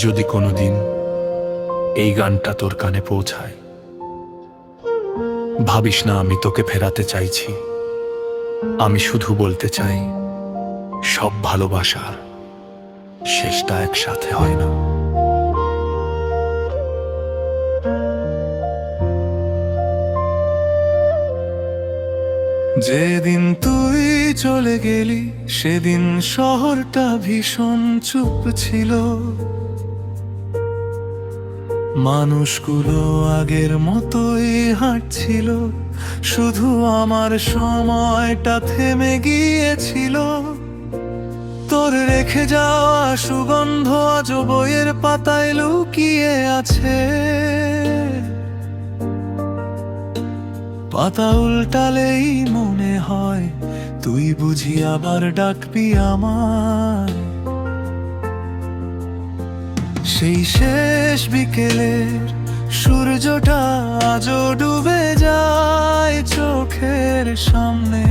যদি কোনোদিন এই গানটা তোর কানে পৌঁছায়, ভাবিস না আমি তোকে ফেরাতে চাইছি। আমি শুধু বলতে চাই, সব ভালোবাসার শেষটা একসাথে হয় না। যেদিন তুই চলে গেলি, সেদিন শহরটা ভীষণ চুপ ছিল। মানুষগুলো আগের মতোই হাঁটছিল, শুধু আমার সময়টা থেমে গিয়েছিল। তোর রেখে যাওয়া সুগন্ধ আজ বইয়ের পাতায় লুকিয়ে আছে। পাতা উল্টালেই মনে হয় তুই বুঝি আবার ডাকবি আমায়। সেই শেষ বিকেলের সূর্যটা আজও ডুবে যায় চোখের সামনে,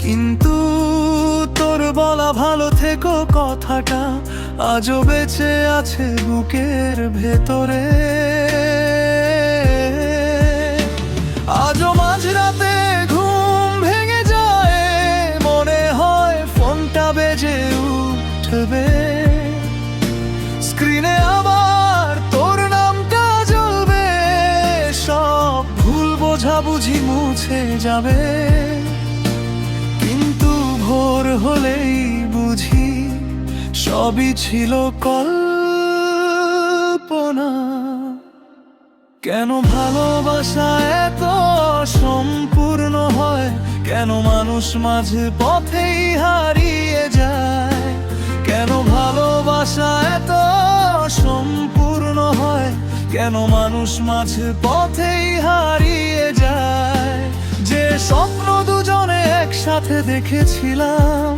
কিন্তু তোর বলা ভালো থেকো কথাটা আজও বেঁচে আছে বুকের ভেতরে। আজও মাঝরাতে ঘুম ভেঙে যায়, মনে হয় ফোনটা বেজে উঠবে, স্ক্রিনে আবার তোর নামটা জ্বলবে। সব ভুল বোঝাবুঝি মুছে যাবে, কিন্তু ভোর হলেই বুঝি সবই ছিল কল্পনা। কেন ভালোবাসা এত সম্পূর্ণ হয়, কেন মানুষ মাঝে পথেই হারিয়ে যায়। কেন ভালোবাসা এত সম্পূর্ণ হয়, কেন মানুষ মাঝে পথেই হারিয়ে যায়। যে স্বপ্ন দুজনে একসাথে দেখেছিলাম,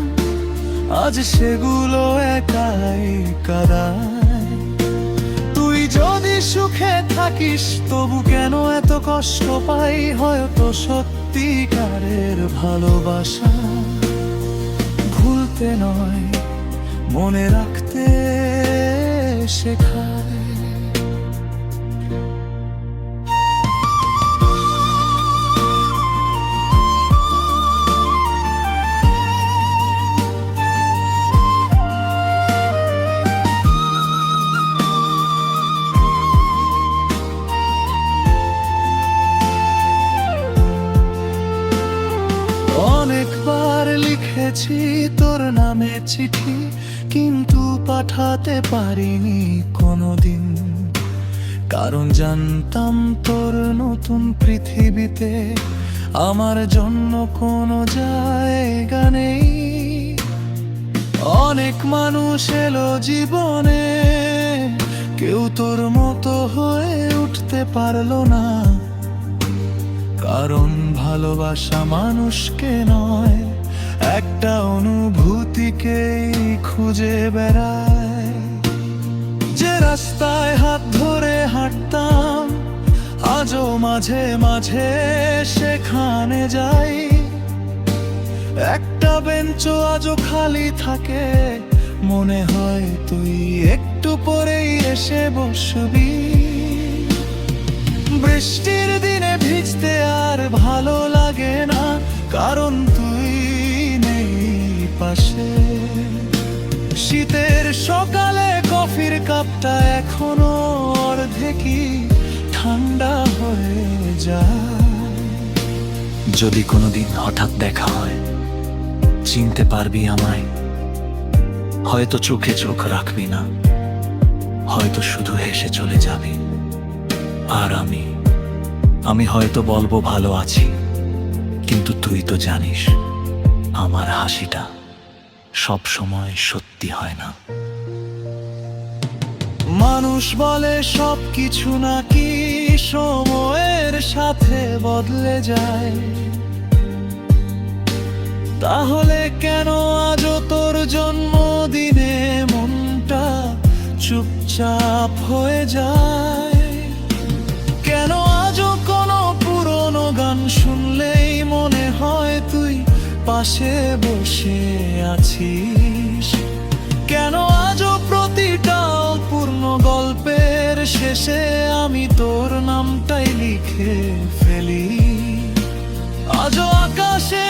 আজ সেগুলো একাই কাঁদায়। তুই যদি সুখে থাকিস তবু কেন এত কষ্ট পাই, হয়তো সত্যিকারের ভালোবাসা ভুলতে নয়, মনে রাখতে শেখায়। অনেকবার লিখেছি তোর নামে চিঠি, কিন্তু পাঠাতে পারিনি কোনোদিন। কারণ জানতাম তোর নতুন পৃথিবীতে আমার জন্য কোনো জায়গা নেই। অনেক মানুষ এলো জীবনে, কেউ তোর মতো হয়ে উঠতে পারলো না। কারণ ভালোবাসা মানুষকে নয়, একটা অনুভূতিকেই খুঁজে বেড়ায়। যে রাস্তায় হাত ধরে হাঁটতাম, আজও মাঝে মাঝে সেখানে যাই। একটা বেঞ্চও আজও খালি থাকে, মনে হয় তুই একটু পরেই এসে বসবি। বৃষ্টির দিনে ভিজতে আর ভালো লাগে না, কারণ তুই নেই পাশে। শীতের সকালে কফির কাপটা এখনো অর্ধেকই ঠান্ডা হয়ে যায়। যদি কোনোদিন হঠাৎ দেখা হয়, চিনতে পারবি আমায়। হয়তো চোখে চোখ রাখবি না, হয়তো শুধু হেসে চলে যাবি। আর আমি হয়তো বলবো ভালো আছি, কিন্তু তুই তো জানিস আমার হাসিটা সব সময় সত্যি হয় না। মানুষ বলে সব কিছু নাকি সময়ের সাথে বদলে যায়, তাহলে কেন আজও তোর জন্মদিনে মনটা চুপচাপ হয়ে যায়? কেন আজও কোনো পুরনো গান শুনলেই মনে হয় তুই পাশে বসে আছিস? কেন আজও প্রতিটা শেষে আমি তোর নামটাই লিখে ফেলি। আজও আকাশে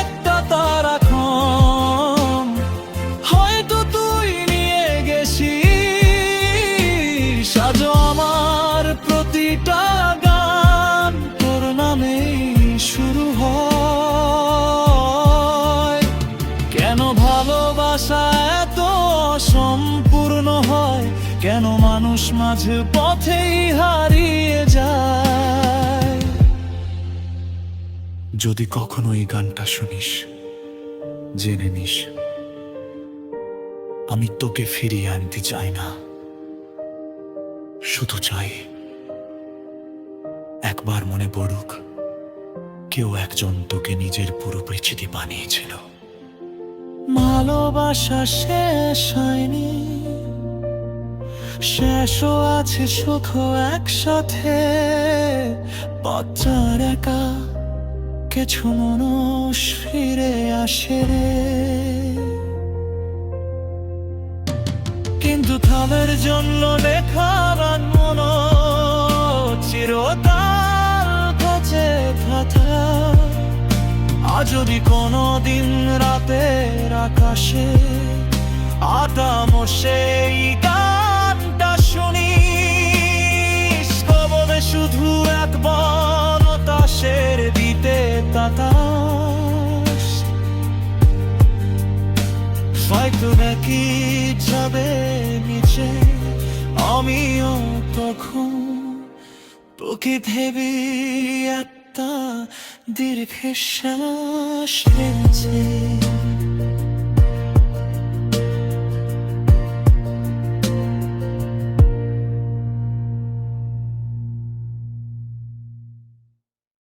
একটা তারা কম, হয়তো তুই নিয়ে গেছিস। আজও আমার প্রতিটা গান তোর নামেই শুরু হয়। কেন ভালোবাসা এত অসম্পূর্ণ হয়, কেন মানুষ মাঝে পথেই হারিয়ে যায়। যদি কখনো এই গানটা শুনিস, জেনে নিস আমি তোকে ফিরিয়ে আনতে চাই না, শুধু চাই একবার মনে পড়ুক কেউ একজন তোকে নিজের পুরো পরিচিতি বানিয়েছিল। ভালোবাসা শেষ হয়নি, শেষও আছে শুধু একসাথে। পথটার একা কিছু মানুষ ফিরে আসে রে, কিন্তু তাদের জন্য লেখা গান মনো চিরকাল কাছে থাকা। আজ যদি কোনো দিন রাতের আকাশে আটাম সেই গানটা শুনিস, কবলে শুধু এক বনতাসের দিতে তাতাস। হয়তো নাকি যাবে নিচে, আমিও তখন তোকে ভেবে একটা দীর্ঘশ্বাস ফেলছে।